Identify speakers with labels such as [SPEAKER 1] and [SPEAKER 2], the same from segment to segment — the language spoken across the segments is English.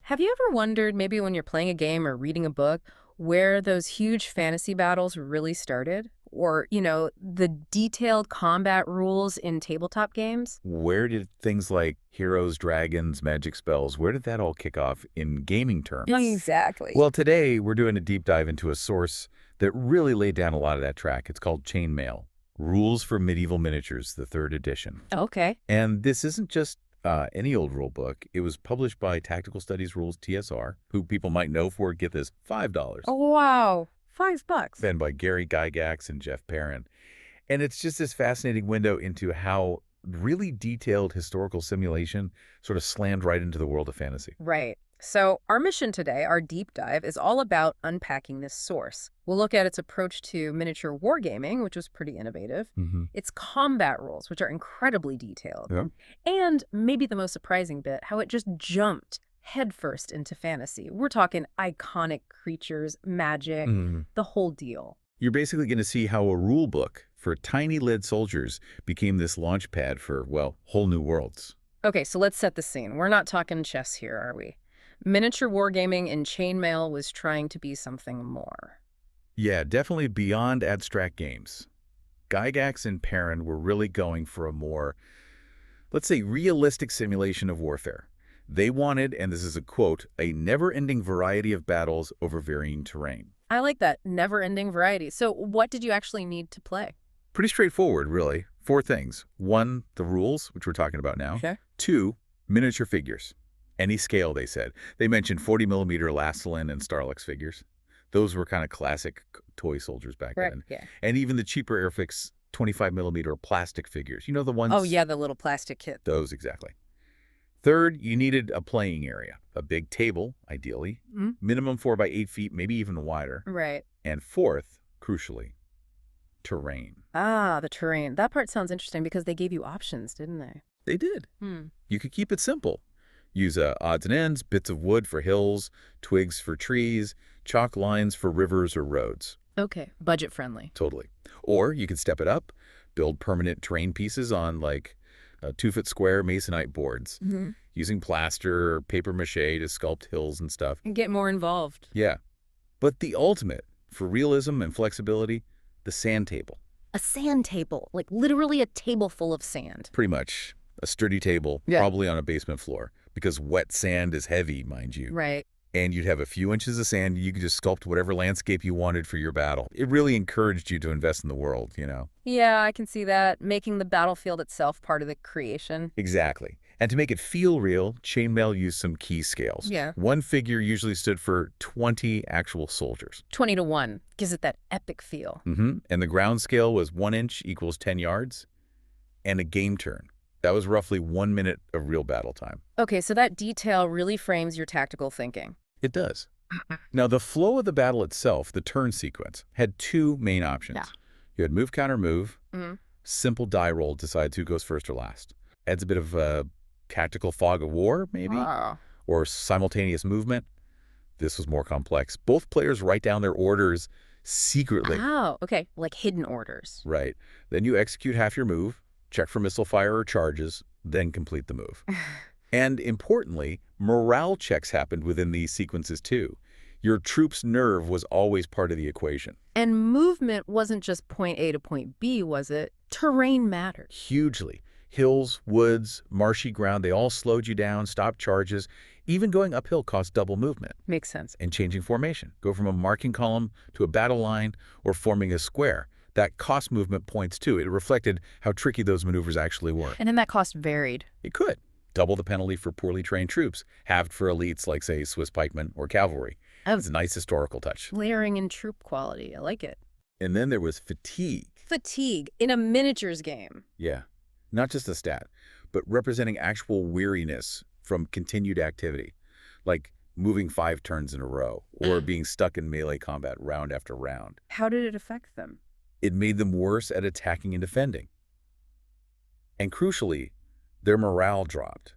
[SPEAKER 1] Have you ever wondered, maybe when you're playing a game or reading a book, where those huge fantasy battles really started? Or, the detailed combat rules in tabletop games?
[SPEAKER 2] Where did things like heroes, dragons, magic spells, where did that all kick off in gaming terms?
[SPEAKER 1] Exactly.
[SPEAKER 2] Well, today we're doing a deep dive into a source that really laid down a lot of that track. It's called Chainmail, Rules for Medieval Miniatures, the third edition.
[SPEAKER 1] Okay.
[SPEAKER 2] And this isn't just any old rule book. It was published by Tactical Studies Rules TSR, who people might know for, get this, $5.
[SPEAKER 1] Oh, wow. $5.
[SPEAKER 2] Then by Gary Gygax and Jeff Perren. And it's just this fascinating window into how really detailed historical simulation sort of slammed right into the world of fantasy.
[SPEAKER 1] Right. So our mission today, our deep dive, is all about unpacking this source. We'll look at its approach to miniature wargaming, which was pretty innovative, its combat rules, which are incredibly detailed,
[SPEAKER 2] Yeah.
[SPEAKER 1] and maybe the most surprising bit, how it just jumped headfirst into fantasy. We're talking iconic creatures, magic, the whole deal.
[SPEAKER 2] You're basically going to see how a rule book for tiny lead soldiers became this launch pad for, well, whole new worlds.
[SPEAKER 1] Okay, so let's set the scene. We're not talking chess here, are we? Miniature wargaming in Chainmail was trying to be something more.
[SPEAKER 2] Yeah, definitely beyond abstract games. Gygax and Perren were really going for a more, let's say, realistic simulation of warfare. They wanted, and this is a quote, a never-ending variety of battles over varying terrain.
[SPEAKER 1] I like that never-ending variety. So what did you actually need to play?
[SPEAKER 2] Pretty straightforward, really. 4 things. 1, the rules, which we're talking about now.
[SPEAKER 1] Okay.
[SPEAKER 2] 2, miniature figures. Any scale, they said. They mentioned 40mm Lastalin and Starlux figures. Those were kind of classic toy soldiers back then.
[SPEAKER 1] Yeah.
[SPEAKER 2] And even the cheaper Airfix 25mm plastic figures. You know, the ones...
[SPEAKER 1] Oh, yeah, the little plastic kit.
[SPEAKER 2] Those, exactly. Third, you needed a playing area. A big table, ideally. Minimum 4 by 8 feet, maybe even wider.
[SPEAKER 1] Right.
[SPEAKER 2] And fourth, crucially, terrain.
[SPEAKER 1] Ah, the terrain. That part sounds interesting because they gave you options, didn't they?
[SPEAKER 2] They did. You could keep it simple. Use odds and ends, bits of wood for hills, twigs for trees, chalk lines for rivers or roads.
[SPEAKER 1] Okay, budget friendly.
[SPEAKER 2] Totally. Or you could step it up, build permanent terrain pieces on like 2-foot square masonite boards, using plaster or paper mache to sculpt hills and stuff.
[SPEAKER 1] And get more involved.
[SPEAKER 2] Yeah. But the ultimate for realism and flexibility, the sand table.
[SPEAKER 1] A sand table, like literally a table full of sand.
[SPEAKER 2] Pretty much. A sturdy table, probably on a basement floor, because wet sand is heavy, mind you.
[SPEAKER 1] Right.
[SPEAKER 2] And you'd have a few inches of sand. You could just sculpt whatever landscape you wanted for your battle. It really encouraged you to invest in the world, you know?
[SPEAKER 1] Yeah, I can see that. Making the battlefield itself part of the creation.
[SPEAKER 2] Exactly. And to make it feel real, Chainmail used some key scales.
[SPEAKER 1] Yeah.
[SPEAKER 2] One figure usually stood for 20 actual soldiers.
[SPEAKER 1] 20 to 1. Gives it that epic feel.
[SPEAKER 2] And the ground scale was 1 inch equals 10 yards. And a game turn. That was roughly 1 minute of real battle time.
[SPEAKER 1] Okay, so that detail really frames your tactical thinking.
[SPEAKER 2] It does. Now, the flow of the battle itself, the turn sequence, had 2 main options.
[SPEAKER 1] Yeah.
[SPEAKER 2] You had move, counter, move. Simple die roll decides who goes first or last. Adds a bit of tactical fog of war, maybe, or simultaneous movement. This was more complex. Both players write down their orders secretly.
[SPEAKER 1] Oh, okay, like hidden orders.
[SPEAKER 2] Right. Then you execute half your move, check for missile fire or charges, then complete the move. And importantly, morale checks happened within these sequences too. Your troops' nerve was always part of the equation.
[SPEAKER 1] And movement wasn't just point A to point B, was it? Terrain mattered.
[SPEAKER 2] Hugely. Hills, woods, marshy ground, they all slowed you down, stopped charges. Even going uphill cost double movement.
[SPEAKER 1] Makes sense.
[SPEAKER 2] And changing formation. Go from a marking column to a battle line or forming a square. That cost movement points too. It reflected how tricky those maneuvers actually were.
[SPEAKER 1] And then that cost varied.
[SPEAKER 2] It could. Double the penalty for poorly trained troops, halved for elites like, say, Swiss pikemen or cavalry. It's a nice historical touch.
[SPEAKER 1] Layering in troop quality. I like it.
[SPEAKER 2] And then there was fatigue.
[SPEAKER 1] Fatigue in a miniatures game.
[SPEAKER 2] Yeah. Not just a stat, but representing actual weariness from continued activity, like moving 5 turns in a row or being stuck in melee combat round after round.
[SPEAKER 1] How did it affect them?
[SPEAKER 2] It made them worse at attacking and defending. And crucially, their morale dropped.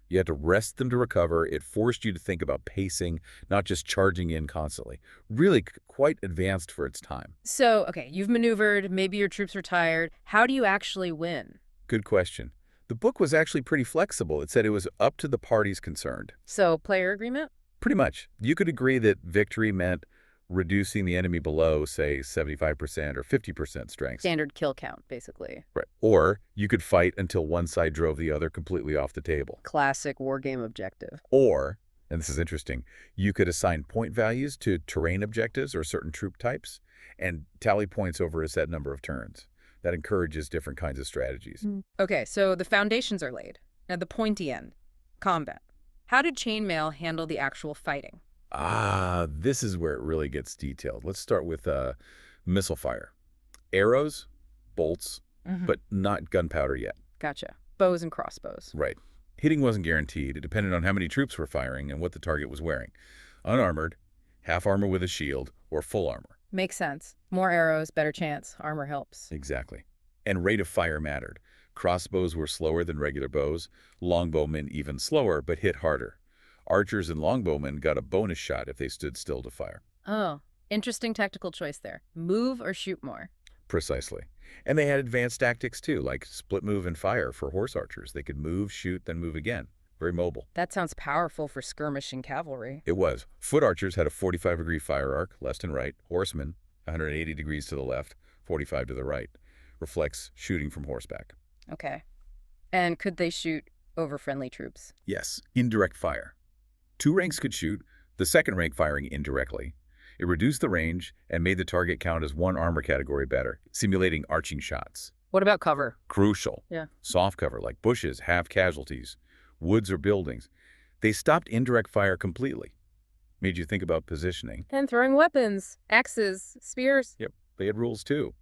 [SPEAKER 2] You had to rest them to recover. It forced you to think about pacing, not just charging in constantly. Really quite advanced for its time.
[SPEAKER 1] So, okay, you've maneuvered, maybe your troops are tired. How do you actually win?
[SPEAKER 2] Good question. The The book was actually pretty flexible. It said it was up to the parties concerned.
[SPEAKER 1] So, player agreement?
[SPEAKER 2] Pretty much. You could agree that victory meant reducing the enemy below, say, 75% or 50% strength.
[SPEAKER 1] Standard kill count, basically.
[SPEAKER 2] Right. Or you could fight until one side drove the other completely off the table.
[SPEAKER 1] Classic wargame objective.
[SPEAKER 2] Or, and this is interesting, you could assign point values to terrain objectives or certain troop types and tally points over a set number of turns. That encourages different kinds of strategies.
[SPEAKER 1] Okay, so the foundations are laid. Now the pointy end, combat. How did Chainmail handle the actual fighting?
[SPEAKER 2] This is where it really gets detailed. Let's start with missile fire. Arrows, bolts, but not gunpowder yet.
[SPEAKER 1] Gotcha. Bows and crossbows.
[SPEAKER 2] Right. Hitting wasn't guaranteed. It depended on how many troops were firing and what the target was wearing. Unarmored, half armor with a shield, or full armor.
[SPEAKER 1] Makes sense. More arrows, better chance. Armor helps.
[SPEAKER 2] Exactly. And rate of fire mattered. Crossbows were slower than regular bows, longbowmen even slower, but hit harder. Archers and longbowmen got a bonus shot if they stood still to fire.
[SPEAKER 1] Oh, interesting tactical choice there. Move or shoot more.
[SPEAKER 2] Precisely. And they had advanced tactics too, like split move and fire for horse archers. They could move, shoot, then move again. Very mobile.
[SPEAKER 1] That sounds powerful for skirmishing cavalry.
[SPEAKER 2] It was. Foot archers had a 45-degree fire arc, left and right. Horsemen, 180 degrees to the left, 45 to the right. Reflects shooting from horseback.
[SPEAKER 1] Okay. And could they shoot over friendly troops?
[SPEAKER 2] Yes, indirect fire. 2 ranks could shoot, the second rank firing indirectly. It reduced the range and made the target count as 1 armor category better, simulating arching shots.
[SPEAKER 1] What about cover?
[SPEAKER 2] Crucial.
[SPEAKER 1] Yeah.
[SPEAKER 2] Soft cover, like bushes, have casualties, woods or buildings. They stopped indirect fire completely. Made you think about positioning.
[SPEAKER 1] And throwing weapons. Axes, spears.
[SPEAKER 2] Yep, they had rules too.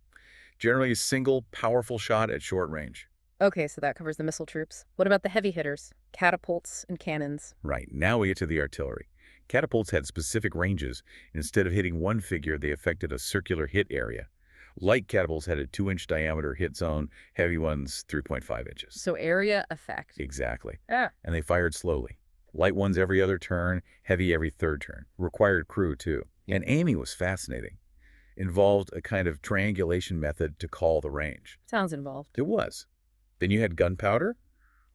[SPEAKER 2] Generally a single, powerful shot at short range.
[SPEAKER 1] Okay, so that covers the missile troops. What about the heavy hitters? Catapults and cannons.
[SPEAKER 2] Right, now we get to the artillery. Catapults had specific ranges. Instead of hitting one figure, they affected a circular hit area. Light catapults had a 2-inch diameter hit zone, heavy ones 3.5 inches.
[SPEAKER 1] So area effect.
[SPEAKER 2] Exactly.
[SPEAKER 1] Ah.
[SPEAKER 2] And they fired slowly. Light ones every other turn, heavy every third turn. Required crew, too. And aiming was fascinating. Involved a kind of triangulation method to call the range.
[SPEAKER 1] Sounds involved.
[SPEAKER 2] It was. Then you had gunpowder,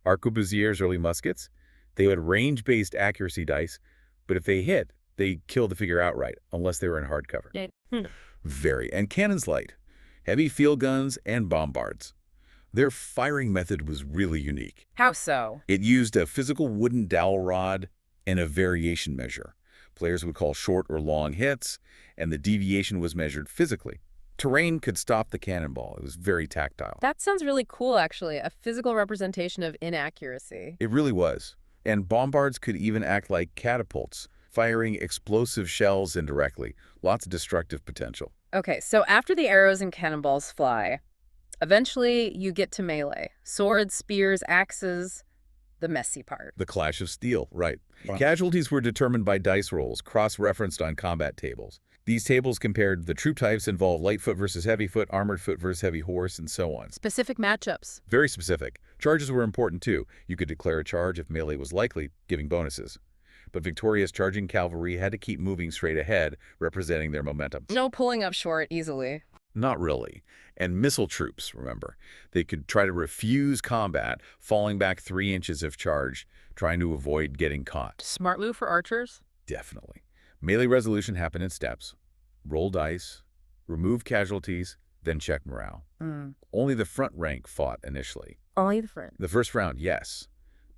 [SPEAKER 2] arquebusiers, early muskets. They had range-based accuracy dice, but if they hit, they killed the figure outright, unless they were in hard cover. Very. And cannons light. Heavy field guns and bombards. Their firing method was really unique.
[SPEAKER 1] How so?
[SPEAKER 2] It used a physical wooden dowel rod and a variation measure. Players would call short or long hits, and the deviation was measured physically. Terrain could stop the cannonball. It was very tactile.
[SPEAKER 1] That sounds really cool, actually. A physical representation of inaccuracy.
[SPEAKER 2] It really was. And bombards could even act like catapults, firing explosive shells indirectly. Lots of destructive potential.
[SPEAKER 1] Okay, so after the arrows and cannonballs fly, eventually you get to melee. Swords, spears, axes, the messy part.
[SPEAKER 2] The clash of steel, right.
[SPEAKER 1] Wow.
[SPEAKER 2] Casualties were determined by dice rolls, cross-referenced on combat tables. These tables compared the troop types, involved light foot versus heavy foot, armored foot versus heavy horse, and so on.
[SPEAKER 1] Specific matchups.
[SPEAKER 2] Very specific. Charges were important too. You could declare a charge if melee was likely, giving bonuses. But victorious charging cavalry had to keep moving straight ahead, representing their momentum.
[SPEAKER 1] No pulling up short easily.
[SPEAKER 2] Not really. And missile troops, remember. They could try to refuse combat, falling back 3 inches if charged, trying to avoid getting caught.
[SPEAKER 1] Smart move for archers?
[SPEAKER 2] Definitely. Melee resolution happened in steps. Roll dice, remove casualties, then check morale. Only the front rank fought initially.
[SPEAKER 1] Only the front.
[SPEAKER 2] The first round, yes.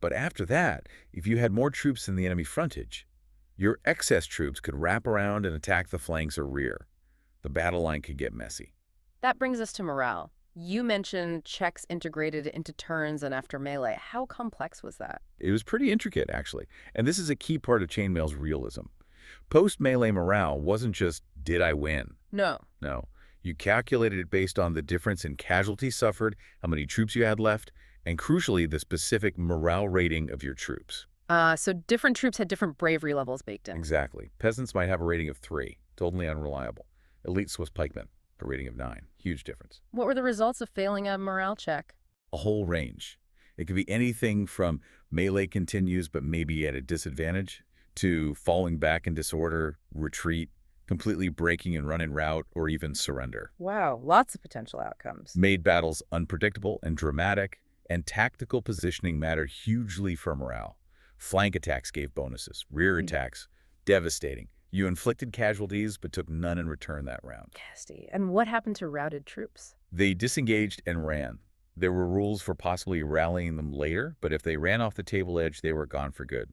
[SPEAKER 2] But after that, if you had more troops than the enemy frontage, your excess troops could wrap around and attack the flanks or rear. The battle line could get messy.
[SPEAKER 1] That brings us to morale. You mentioned checks integrated into turns and after melee. How complex was that?
[SPEAKER 2] It was pretty intricate, actually. And this is a key part of Chainmail's realism. Post-melee morale wasn't just, did I win?
[SPEAKER 1] No.
[SPEAKER 2] No. You calculated it based on the difference in casualties suffered, how many troops you had left, and crucially, the specific morale rating of your troops.
[SPEAKER 1] So different troops had different bravery levels baked in.
[SPEAKER 2] Exactly. Peasants might have a rating of 3, totally unreliable. Elite Swiss pikemen, a rating of 9. Huge difference.
[SPEAKER 1] What were the results of failing a morale check?
[SPEAKER 2] A whole range. It could be anything from melee continues but maybe at a disadvantage, to falling back in disorder, retreat, completely breaking and run en route, or even surrender.
[SPEAKER 1] Wow, lots of potential outcomes.
[SPEAKER 2] Made battles unpredictable and dramatic, And tactical positioning mattered hugely for morale. Flank attacks gave bonuses. Rear attacks, devastating. You inflicted casualties, but took none in return that round.
[SPEAKER 1] Nasty. And what happened to routed troops?
[SPEAKER 2] They disengaged and ran. There were rules for possibly rallying them later, but if they ran off the table edge, they were gone for good.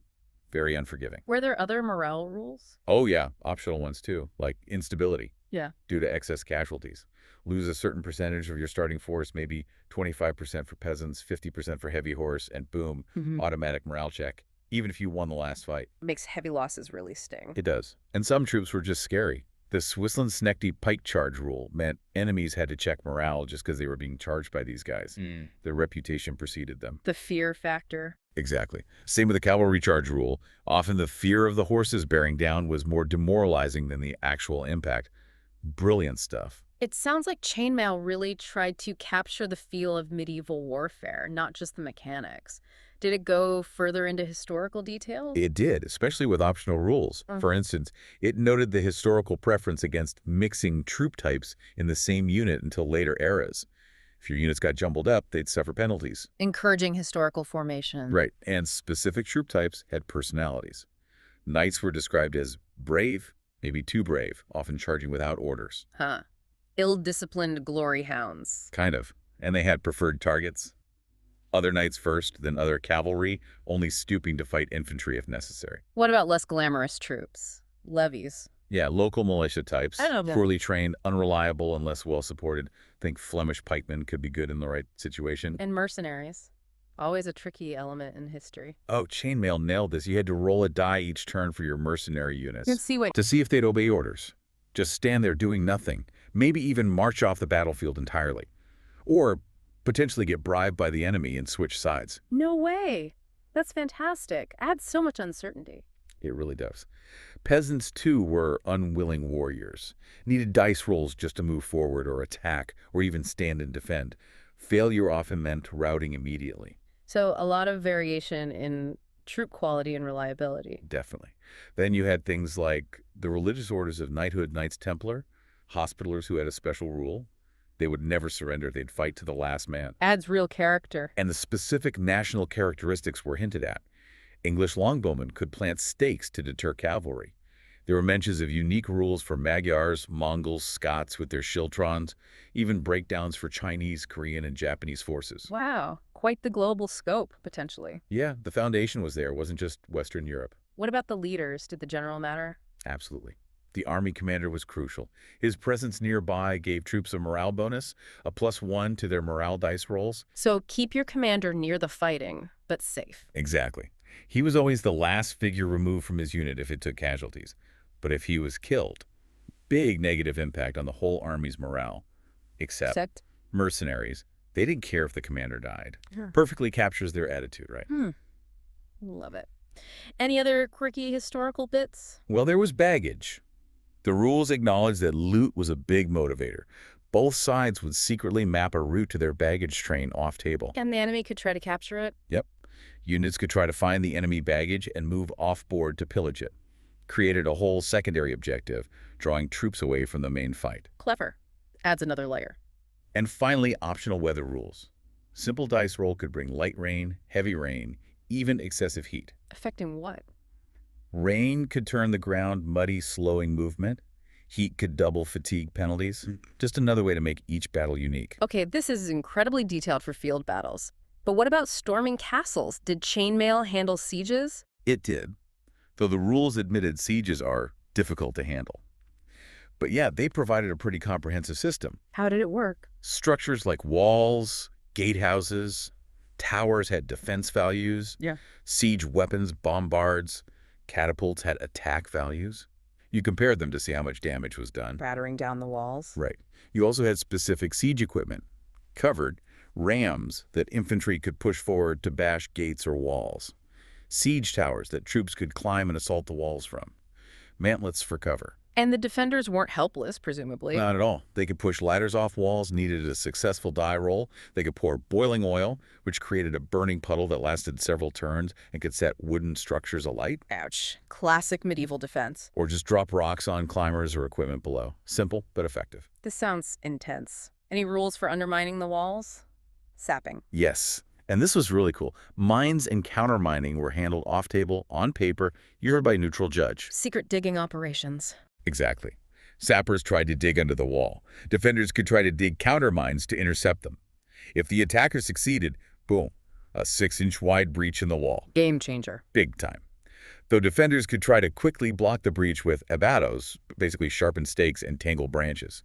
[SPEAKER 2] Very unforgiving.
[SPEAKER 1] Were there other morale rules?
[SPEAKER 2] Oh yeah, optional ones too, like instability.
[SPEAKER 1] Yeah.
[SPEAKER 2] Due to excess casualties. Lose a certain percentage of your starting force, maybe 25% for peasants, 50% for heavy horse, and boom, automatic morale check, even if you won the last fight.
[SPEAKER 1] Makes heavy losses really sting.
[SPEAKER 2] It does. And some troops were just scary. The Swissland-Snechty pike charge rule meant enemies had to check morale just because they were being charged by these guys. Their reputation preceded them.
[SPEAKER 1] The fear factor.
[SPEAKER 2] Exactly. Same with the cavalry charge rule. Often the fear of the horses bearing down was more demoralizing than the actual impact. Brilliant stuff.
[SPEAKER 1] It sounds like Chainmail really tried to capture the feel of medieval warfare, not just the mechanics. Did it go further into historical details?
[SPEAKER 2] It did, especially with optional rules. For instance, it noted the historical preference against mixing troop types in the same unit until later eras. If your units got jumbled up, they'd suffer penalties.
[SPEAKER 1] Encouraging historical formation.
[SPEAKER 2] Right, and specific troop types had personalities. Knights were described as brave, maybe too brave, often charging without orders.
[SPEAKER 1] Huh. Ill-disciplined glory hounds.
[SPEAKER 2] Kind of. And they had preferred targets. Other knights first, then other cavalry, only stooping to fight infantry if necessary.
[SPEAKER 1] What about less glamorous troops? Levies.
[SPEAKER 2] Yeah, local militia types,
[SPEAKER 1] I don't know.
[SPEAKER 2] poorly trained, unreliable, and less well-supported. Think Flemish pikemen could be good in the right situation.
[SPEAKER 1] And mercenaries. Always a tricky element in history.
[SPEAKER 2] Oh, Chainmail nailed this. You had to roll a die each turn for your mercenary units
[SPEAKER 1] To
[SPEAKER 2] see if they'd obey orders. Just stand there doing nothing. Maybe even march off the battlefield entirely. Or potentially get bribed by the enemy and switch sides.
[SPEAKER 1] No way. That's fantastic. Adds so much uncertainty.
[SPEAKER 2] It really does. Peasants, too, were unwilling warriors. Needed dice rolls just to move forward or attack or even stand and defend. Failure often meant routing immediately.
[SPEAKER 1] So a lot of variation in troop quality and reliability.
[SPEAKER 2] Definitely. Then you had things like the religious orders of knighthood, Knights Templar, Hospitallers who had a special rule. They would never surrender. They'd fight to the last man.
[SPEAKER 1] Adds real character.
[SPEAKER 2] And the specific national characteristics were hinted at. English longbowmen could plant stakes to deter cavalry. There were mentions of unique rules for Magyars, Mongols, Scots with their schiltrons, even breakdowns for Chinese, Korean, and Japanese forces.
[SPEAKER 1] Wow. Quite the global scope, potentially.
[SPEAKER 2] Yeah, the foundation was there. It wasn't just Western Europe.
[SPEAKER 1] What about the leaders? Did the general matter?
[SPEAKER 2] Absolutely. The army commander was crucial. His presence nearby gave troops a morale bonus, a +1 to their morale dice rolls.
[SPEAKER 1] So keep your commander near the fighting, but safe.
[SPEAKER 2] Exactly. He was always the last figure removed from his unit if it took casualties. But if he was killed, big negative impact on the whole army's morale. Except mercenaries. They didn't care if the commander died. Perfectly captures their attitude, right?
[SPEAKER 1] Love it. Any other quirky historical bits?
[SPEAKER 2] Well, there was baggage. The rules acknowledged that loot was a big motivator. Both sides would secretly map a route to their baggage train off-table.
[SPEAKER 1] And the enemy could try to capture it?
[SPEAKER 2] Yep. Units could try to find the enemy baggage and move off-board to pillage it. Created a whole secondary objective, drawing troops away from the main fight.
[SPEAKER 1] Clever. Adds another layer.
[SPEAKER 2] And finally, optional weather rules. Simple dice roll could bring light rain, heavy rain, even excessive heat.
[SPEAKER 1] Affecting what?
[SPEAKER 2] Rain could turn the ground muddy, slowing movement. Heat could double fatigue penalties. Just another way to make each battle unique.
[SPEAKER 1] Okay, this is incredibly detailed for field battles. But what about storming castles? Did Chainmail handle sieges?
[SPEAKER 2] It did, though the rules admitted sieges are difficult to handle. But yeah, they provided a pretty comprehensive system.
[SPEAKER 1] How did it work?
[SPEAKER 2] Structures like walls, gatehouses, towers had defense values. Siege weapons, bombards, catapults had attack values. You compared them to see how much damage was done.
[SPEAKER 1] Battering down the walls.
[SPEAKER 2] Right. You also had specific siege equipment, covered rams that infantry could push forward to bash gates or walls, siege towers that troops could climb and assault the walls from, mantlets for cover.
[SPEAKER 1] And the defenders weren't helpless, presumably.
[SPEAKER 2] Not at all. They could push ladders off walls, needed a successful die roll. They could pour boiling oil, which created a burning puddle that lasted several turns and could set wooden structures alight.
[SPEAKER 1] Ouch. Classic medieval defense.
[SPEAKER 2] Or just drop rocks on climbers or equipment below. Simple, but effective.
[SPEAKER 1] This sounds intense. Any rules for undermining the walls? Sapping.
[SPEAKER 2] Yes. And this was really cool. Mines and countermining were handled off-table, on paper, you heard by neutral judge.
[SPEAKER 1] Secret digging operations.
[SPEAKER 2] Exactly. Sappers tried to dig under the wall. Defenders could try to dig countermines to intercept them. If the attacker succeeded, boom, a 6-inch wide breach in the wall.
[SPEAKER 1] Game changer.
[SPEAKER 2] Big time. Though defenders could try to quickly block the breach with abatos, basically sharpened stakes and tangled branches.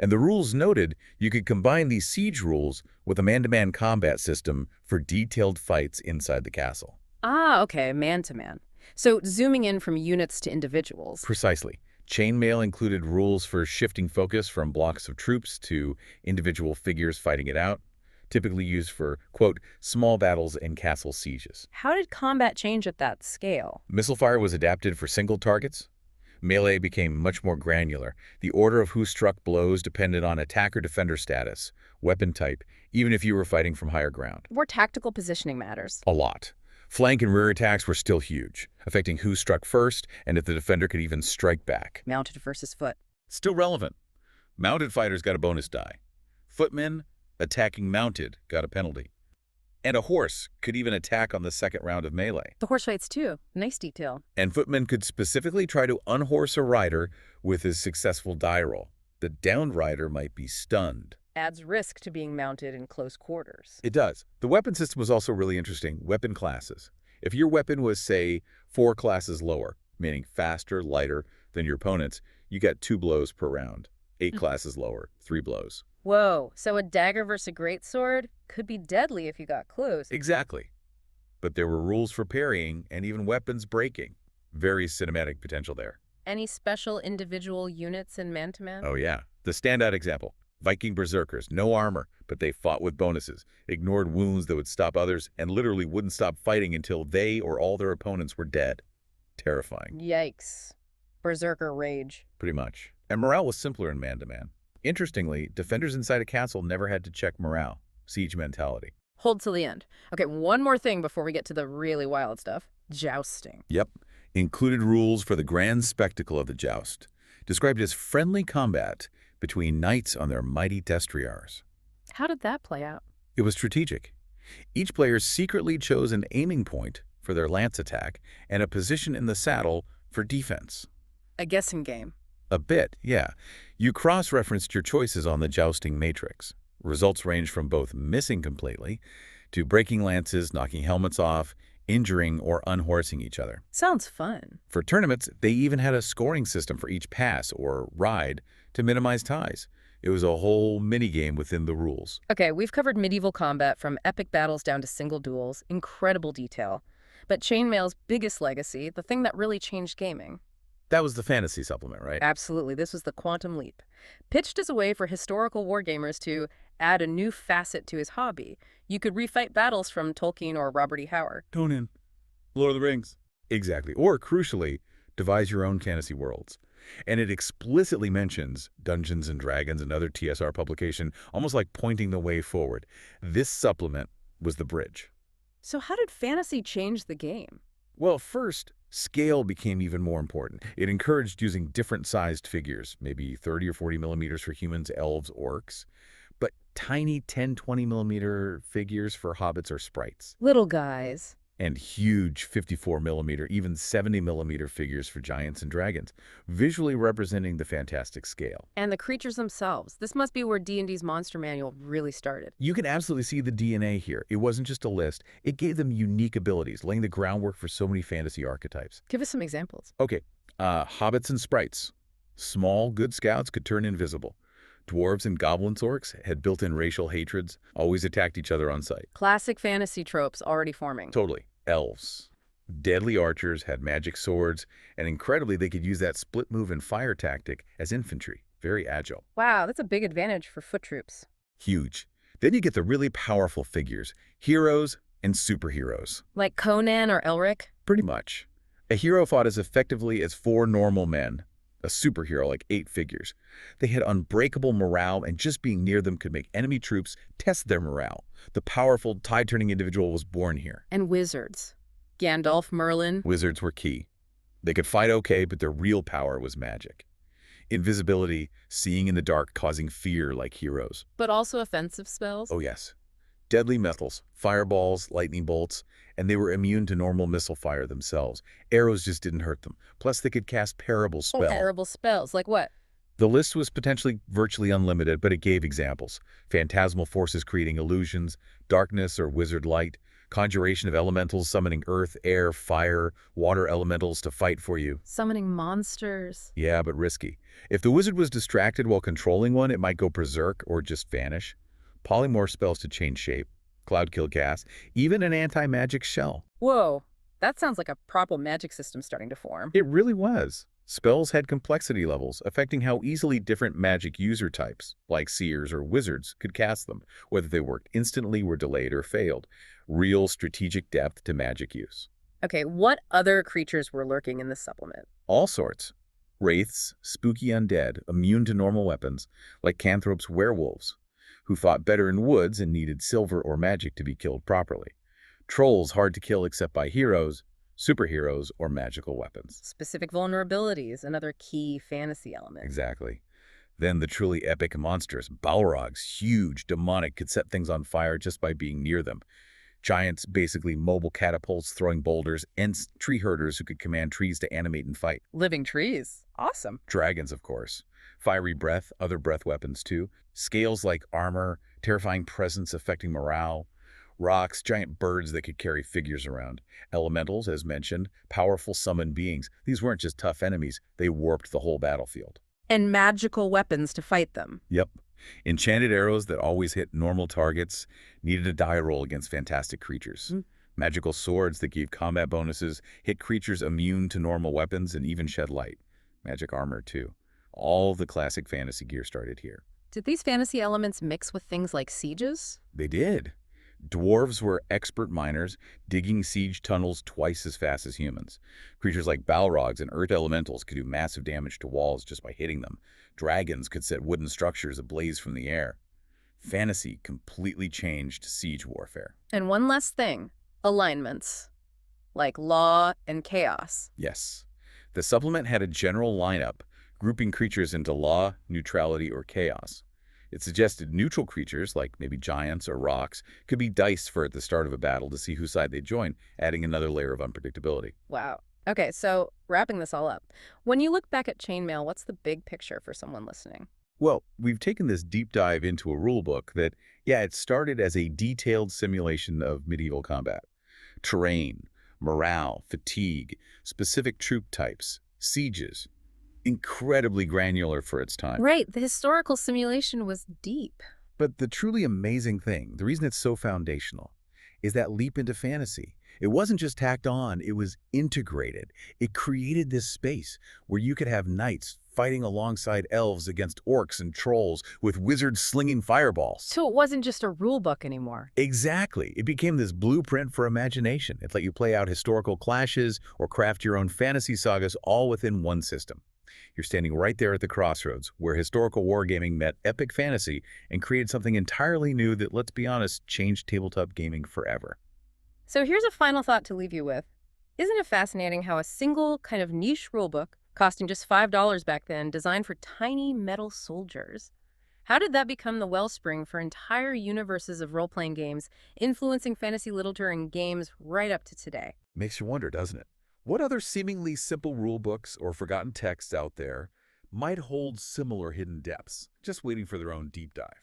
[SPEAKER 2] And the rules noted you could combine these siege rules with a man-to-man combat system for detailed fights inside the castle.
[SPEAKER 1] Ah, okay, man-to-man. So zooming in from units to individuals.
[SPEAKER 2] Precisely. Chainmail included rules for shifting focus from blocks of troops to individual figures fighting it out, typically used for, quote, small battles and castle sieges.
[SPEAKER 1] How did combat change at that scale?
[SPEAKER 2] Missile fire was adapted for single targets. Melee became much more granular. The order of who struck blows depended on attacker-defender status, weapon type, even if you were fighting from higher ground.
[SPEAKER 1] Where tactical positioning matters.
[SPEAKER 2] A lot. Flank and rear attacks were still huge, affecting who struck first and if the defender could even strike back.
[SPEAKER 1] Mounted versus foot.
[SPEAKER 2] Still relevant. Mounted fighters got a bonus die. Footmen attacking mounted got a penalty. And a horse could even attack on the second round of melee.
[SPEAKER 1] The horse fights too. Nice detail.
[SPEAKER 2] And footmen could specifically try to unhorse a rider with his successful die roll. The downed rider might be stunned.
[SPEAKER 1] Adds risk to being mounted in close quarters.
[SPEAKER 2] It does. The weapon system was also really interesting. Weapon classes. If your weapon was, say, 4 classes lower, meaning faster, lighter than your opponent's, you got 2 blows per round. 8 classes lower, 3 blows.
[SPEAKER 1] Whoa, so a dagger versus a greatsword could be deadly if you got close.
[SPEAKER 2] Exactly. But there were rules for parrying and even weapons breaking. Very cinematic potential there.
[SPEAKER 1] Any special individual units in man-to-man?
[SPEAKER 2] Oh yeah. The standout example. Viking berserkers, no armor, but they fought with bonuses, ignored wounds that would stop others, and literally wouldn't stop fighting until they or all their opponents were dead. Terrifying.
[SPEAKER 1] Yikes. Berserker rage.
[SPEAKER 2] Pretty much. And morale was simpler in man-to-man. Interestingly, defenders inside a castle never had to check morale. Siege mentality.
[SPEAKER 1] Hold till the end. Okay, one more thing before we get to the really wild stuff. Jousting.
[SPEAKER 2] Yep. Included rules for the grand spectacle of the joust, described as friendly combat between knights on their mighty destriers.
[SPEAKER 1] How did that play out?
[SPEAKER 2] It was strategic. Each player secretly chose an aiming point for their lance attack and a position in the saddle for defense.
[SPEAKER 1] A guessing game.
[SPEAKER 2] A bit, yeah. You cross-referenced your choices on the jousting matrix. Results range from both missing completely to breaking lances, knocking helmets off, injuring or unhorsing each other.
[SPEAKER 1] Sounds fun.
[SPEAKER 2] For tournaments, they even had a scoring system for each pass or ride to minimize ties. It was a whole minigame within the rules.
[SPEAKER 1] Okay, we've covered medieval combat from epic battles down to single duels. Incredible detail. But Chainmail's biggest legacy, the thing that really changed gaming.
[SPEAKER 2] That was the fantasy supplement, right?
[SPEAKER 1] Absolutely. This was the quantum leap. Pitched as a way for historical wargamers to add a new facet to his hobby. You could refight battles from Tolkien or Robert E. Howard.
[SPEAKER 2] Conan, Lord of the Rings. Exactly. Or, crucially, devise your own fantasy worlds. And it explicitly mentions Dungeons and Dragons and other TSR publication, almost like pointing the way forward. This supplement was the bridge.
[SPEAKER 1] So how did fantasy change the game?
[SPEAKER 2] Well, first, scale became even more important. It encouraged using different-sized figures, maybe 30 or 40 millimeters for humans, elves, orcs, but tiny 10, 20 millimeter figures for hobbits or sprites.
[SPEAKER 1] Little guys.
[SPEAKER 2] And huge 54 millimeter, even 70 millimeter figures for giants and dragons, visually representing the fantastic scale.
[SPEAKER 1] And the creatures themselves. This must be where D&D's monster manual really started.
[SPEAKER 2] You can absolutely see the DNA here. It wasn't just a list. It gave them unique abilities, laying the groundwork for so many fantasy archetypes.
[SPEAKER 1] Give us some examples.
[SPEAKER 2] Okay, hobbits and sprites. Small, good scouts could turn invisible. Dwarves and goblins orcs had built-in racial hatreds, always attacked each other on sight.
[SPEAKER 1] Classic fantasy tropes already forming.
[SPEAKER 2] Totally. Elves. Deadly archers had magic swords, and incredibly, they could use that split move and fire tactic as infantry. Very agile.
[SPEAKER 1] Wow, that's a big advantage for foot troops.
[SPEAKER 2] Huge. Then you get the really powerful figures, heroes and superheroes.
[SPEAKER 1] Like Conan or Elric?
[SPEAKER 2] Pretty much. A hero fought as effectively as 4 normal men. A superhero like 8 figures. They had unbreakable morale, and just being near them could make enemy troops test their morale. The powerful, tide-turning individual was born here.
[SPEAKER 1] And wizards. Gandalf, Merlin.
[SPEAKER 2] Wizards were key. They could fight okay, but their real power was magic. Invisibility, seeing in the dark, causing fear like heroes.
[SPEAKER 1] But also offensive spells?
[SPEAKER 2] Oh yes. Deadly missiles, fireballs, lightning bolts, and they were immune to normal missile fire themselves. Arrows just didn't hurt them. Plus, they could cast parable spells.
[SPEAKER 1] Terrible spells. Like what?
[SPEAKER 2] The list was potentially virtually unlimited, but it gave examples. Phantasmal forces creating illusions, darkness or wizard light, conjuration of elementals summoning earth, air, fire, water elementals to fight for you.
[SPEAKER 1] Summoning monsters.
[SPEAKER 2] Yeah, but risky. If the wizard was distracted while controlling one, it might go berserk or just vanish. Polymorph spells to change shape, cloud kill gas, even an anti-magic shell.
[SPEAKER 1] Whoa, that sounds like a proper magic system starting to form.
[SPEAKER 2] It really was. Spells had complexity levels, affecting how easily different magic user types, like seers or wizards, could cast them, whether they worked instantly, were delayed, or failed. Real strategic depth to magic use.
[SPEAKER 1] Okay, what other creatures were lurking in this supplement?
[SPEAKER 2] All sorts. Wraiths, spooky undead, immune to normal weapons, like Canthrop's werewolves, who fought better in woods and needed silver or magic to be killed properly. Trolls hard to kill except by heroes, superheroes, or magical weapons.
[SPEAKER 1] Specific vulnerabilities, another key fantasy element.
[SPEAKER 2] Exactly. Then the truly epic monsters, Balrogs, huge, demonic, could set things on fire just by being near them. Giants, basically mobile catapults throwing boulders, and tree herders who could command trees to animate and fight.
[SPEAKER 1] Living trees. Awesome.
[SPEAKER 2] Dragons, of course. Fiery breath, other breath weapons too. Scales like armor, terrifying presence affecting morale. Rocks, giant birds that could carry figures around. Elementals, as mentioned, powerful summoned beings. These weren't just tough enemies, they warped the whole battlefield.
[SPEAKER 1] And magical weapons to fight them.
[SPEAKER 2] Yep. Enchanted arrows that always hit normal targets needed a die roll against fantastic creatures. Magical swords that gave combat bonuses hit creatures immune to normal weapons and even shed light. Magic armor, too. All the classic fantasy gear started here.
[SPEAKER 1] Did these fantasy elements mix with things like sieges?
[SPEAKER 2] They did. Dwarves were expert miners, digging siege tunnels twice as fast as humans. Creatures like Balrogs and earth elementals could do massive damage to walls just by hitting them. Dragons could set wooden structures ablaze from the air. Fantasy completely changed siege warfare.
[SPEAKER 1] And one last thing, alignments, like law and chaos.
[SPEAKER 2] Yes. The supplement had a general lineup, grouping creatures into law, neutrality, or chaos. It suggested neutral creatures, like maybe giants or rocks, could be diced for at the start of a battle to see whose side they join, adding another layer of unpredictability.
[SPEAKER 1] Wow. Okay, so wrapping this all up, when you look back at Chainmail, what's the big picture for someone listening?
[SPEAKER 2] Well, we've taken this deep dive into a rulebook that, yeah, it started as a detailed simulation of medieval combat. Terrain, morale, fatigue, specific troop types, sieges. Incredibly granular for its time.
[SPEAKER 1] Right, the historical simulation was deep.
[SPEAKER 2] But the truly amazing thing, the reason it's so foundational, is that leap into fantasy. It wasn't just tacked on, it was integrated. It created this space where you could have knights fighting alongside elves against orcs and trolls with wizards slinging fireballs.
[SPEAKER 1] So it wasn't just a rule book anymore.
[SPEAKER 2] Exactly. It became this blueprint for imagination. It let you play out historical clashes or craft your own fantasy sagas all within one system. You're standing right there at the crossroads where historical wargaming met epic fantasy and created something entirely new that, let's be honest, changed tabletop gaming forever.
[SPEAKER 1] So here's a final thought to leave you with. Isn't it fascinating how a single kind of niche rulebook, costing just $5 back then, designed for tiny metal soldiers? How did that become the wellspring for entire universes of role-playing games, influencing fantasy literature and games right up to today?
[SPEAKER 2] Makes you wonder, doesn't it? What other seemingly simple rulebooks or forgotten texts out there might hold similar hidden depths, just waiting for their own deep dive?